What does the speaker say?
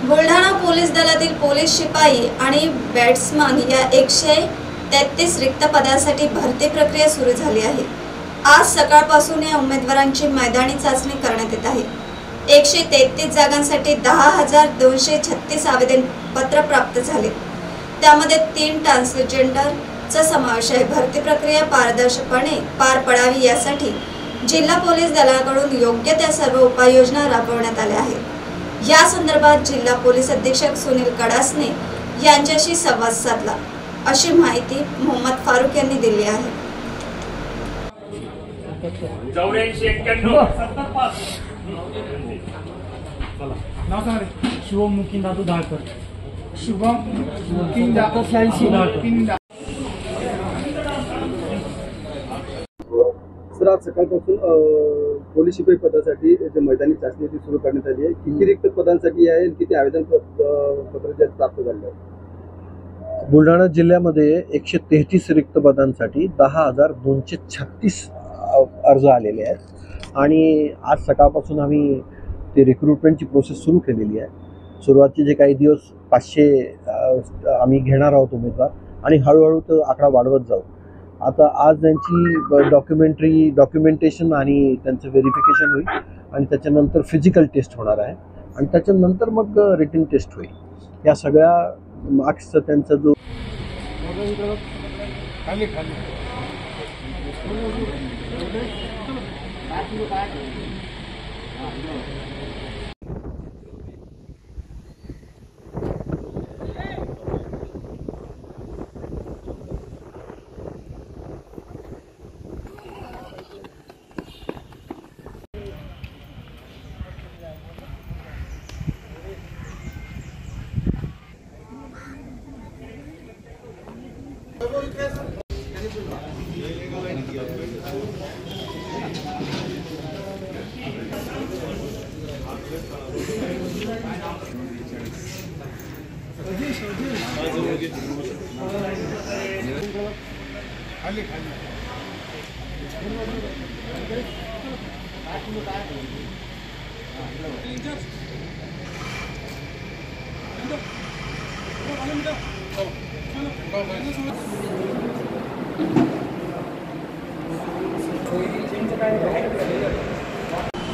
Buldhana police दलातील police शिपाई आणि बॅट्समन या 133 रिक्त पदांसाठी भरती प्रक्रिया सुरू झाली आहे। आज सकाळपासून या उमेदवारांची मैदानी चाचणी करण्यात येत आहे। 133 जागांसाठी 10,236 आवेदन पत्र प्राप्त झाले। त्यामध्ये 3 ट्रान्सजेंडरचा समावेश आहे। भरती प्रक्रिया पारदर्शकपणे पार पडावी यासाठी जिल्हा पोलीस दलाकडून योग्य त्या सर्व उपाययोजना राबवण्यात आल्या आहेत। या संदर्भात जिल्हा पोलीस अधीक्षक सुनील कडासने यांच्याशी संवाद साधला, अशी माहिती मोहम्मद फारूक यांनी दिली आहे। 8491 शुभम मुकिंदादू धारकर शुभम मुकिंदादू धारकर। सर, आज सकाळपासून पोलीस शिपाई पदासाठी मैदानी चाचणी सुरू करण्यात आली आहे। किती रिक्त पदांसाठी आहे, किती आवेदन पत्र प्राप्त झाले आहे? बुलढाणा जिल्ह्यामध्ये 133 रिक्त पदांसाठी 10,236 अर्ज आलेले आहेत आणि आज सकाळपासून आम्ही ते रिक्रुटमेंटची प्रोसेस सुरू केलेली आहे। सुरुवातीचे जे काही दिवस 500 आम्ही घेणार आहोत उमेदवार आणि हळूहळू तो आकडा वाढवत जाऊ। आता आज त्यांची डॉक्युमेंटेशन आणि त्यांचं व्हेरिफिकेशन होईल आणि त्याच्यानंतर फिजिकल टेस्ट होणार आहे आणि त्याच्यानंतर मग रिटन टेस्ट होईल। या सगळ्या मार्क्सचा त्यांचा जो काय